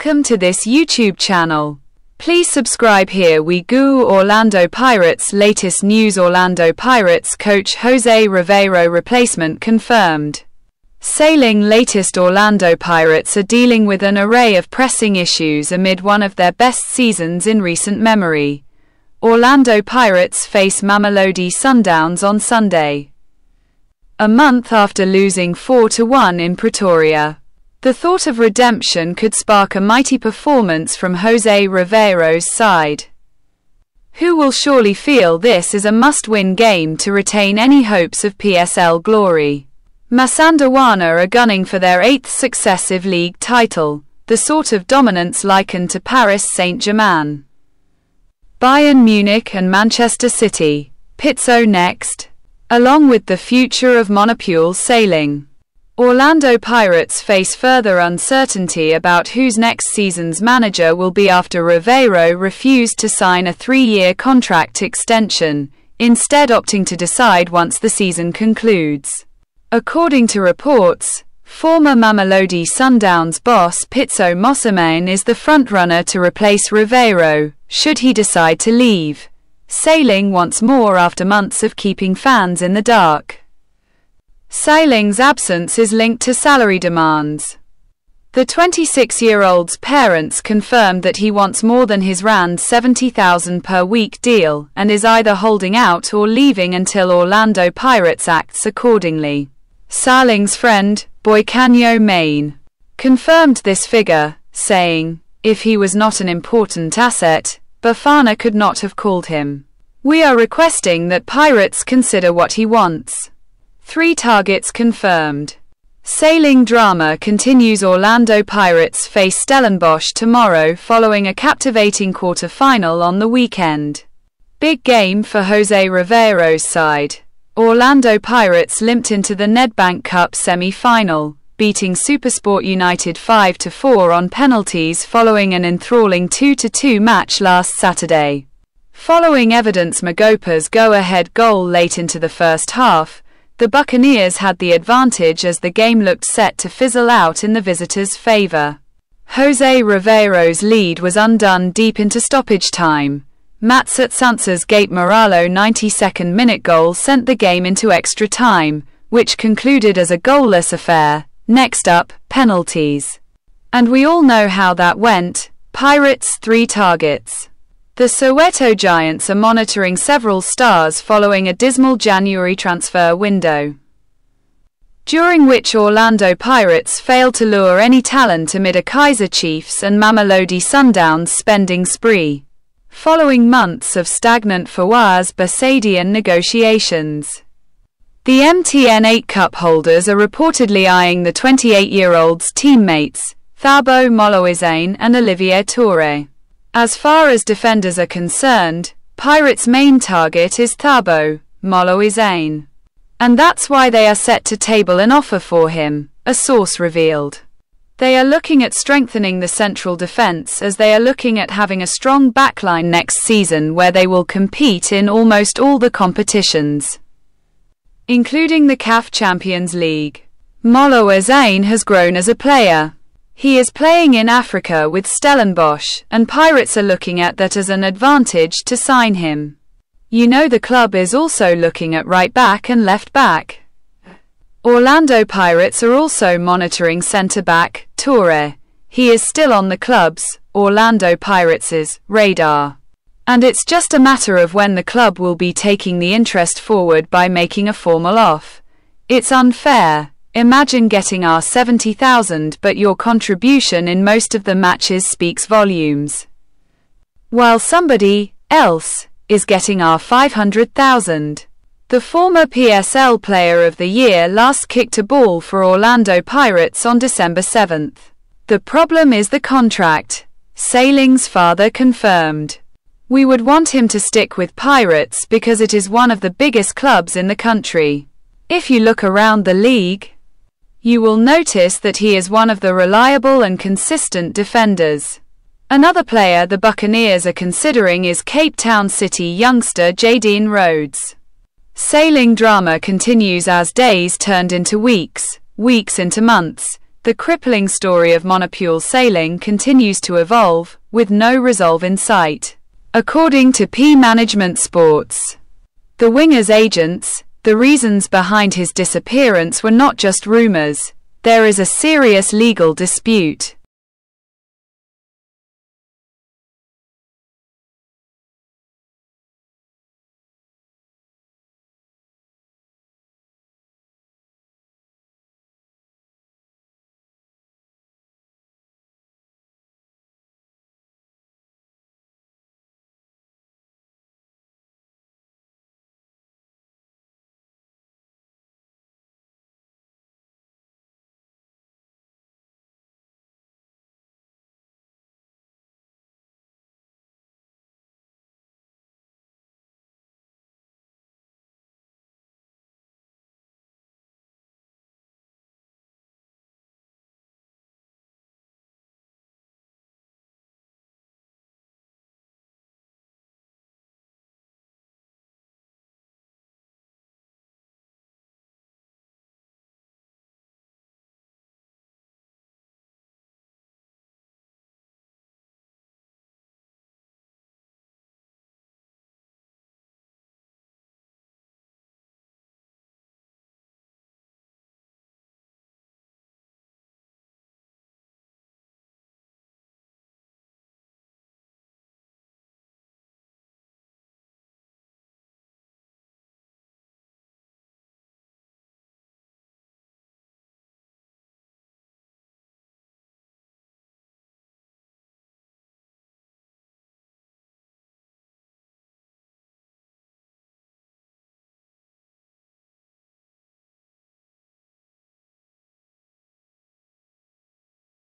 Welcome to this YouTube channel. Please subscribe. Here we go. Orlando Pirates latest news. Orlando Pirates coach José Riveiro replacement confirmed. Saleng latest. Orlando Pirates are dealing with an array of pressing issues amid one of their best seasons in recent memory. Orlando Pirates face Mamelodi Sundowns on Sunday, a month after losing 4-1 in Pretoria. The thought of redemption could spark a mighty performance from José Riveiro's side, who will surely feel this is a must-win game to retain any hopes of PSL glory. Masandawana are gunning for their 8th successive league title, the sort of dominance likened to Paris Saint-Germain, Bayern Munich and Manchester City. Pizzo next, along with the future of Monopole Saleng. Orlando Pirates face further uncertainty about whose next season's manager will be after Riveiro refused to sign a 3-year contract extension, instead opting to decide once the season concludes. According to reports, former Mamelodi Sundowns boss Pitso Mosimane is the frontrunner to replace Riveiro, should he decide to leave. Saleng wants more after months of keeping fans in the dark. Saleng's absence is linked to salary demands. The 26-year-old's parents confirmed that he wants more than his Rand 70,000 per week deal and is either holding out or leaving until Orlando Pirates acts accordingly. Saleng's friend, Boikanyo Main, confirmed this figure, saying, "If he was not an important asset, Bafana could not have called him. We are requesting that Pirates consider what he wants." 3 targets confirmed. Saleng drama continues. Orlando Pirates face Stellenbosch tomorrow following a captivating quarter-final on the weekend. Big game for José Riveiro's side. Orlando Pirates limped into the Nedbank Cup semi-final, beating SuperSport United 5-4 on penalties following an enthralling 2-2 match last Saturday. Following Evidence Magopa's go-ahead goal late into the first half, the Buccaneers had the advantage as the game looked set to fizzle out in the visitors' favor. José Riveiro's lead was undone deep into stoppage time. Matsutsansa's Gape Moralo 92nd minute goal sent the game into extra time, which concluded as a goalless affair. Next up, penalties. And we all know how that went. Pirates 3 targets. The Soweto Giants are monitoring several stars following a dismal January transfer window, during which Orlando Pirates failed to lure any talent amid a Kaizer Chiefs and Mamelodi Sundowns spending spree. Following months of stagnant Fawaz Basadian negotiations, the MTN 8 Cup holders are reportedly eyeing the 28-year-old's teammates, Thabo Moloizane and Olivier Touré. As far as defenders are concerned, Pirates' main target is Thabo Moloizane, and that's why they are set to table an offer for him, a source revealed. They are looking at strengthening the central defense as they are looking at having a strong backline next season where they will compete in almost all the competitions, including the CAF Champions League. Moloizane has grown as a player. He is playing in Africa with Stellenbosch, and Pirates are looking at that as an advantage to sign him. You know, the club is also looking at right back and left back. Orlando Pirates are also monitoring centre back, Touré. He is still on the club's, Orlando Pirates' radar. And it's just a matter of when the club will be taking the interest forward by making a formal offer. It's unfair. Imagine getting our 70,000 but your contribution in most of the matches speaks volumes, while somebody else is getting our 500,000. The former PSL Player of the Year last kicked a ball for Orlando Pirates on December 7th. The problem is the contract, Saleng's father confirmed. We would want him to stick with Pirates because it is one of the biggest clubs in the country. If you look around the league, you will notice that he is one of the reliable and consistent defenders. Another player the Buccaneers are considering is Cape Town City youngster Jadine Rhodes. Saleng drama continues as days turned into weeks into months. The crippling story of Monopule Saleng continues to evolve, with no resolve in sight. According to P Management Sports, the winger's agents, the reasons behind his disappearance were not just rumors. There is a serious legal dispute.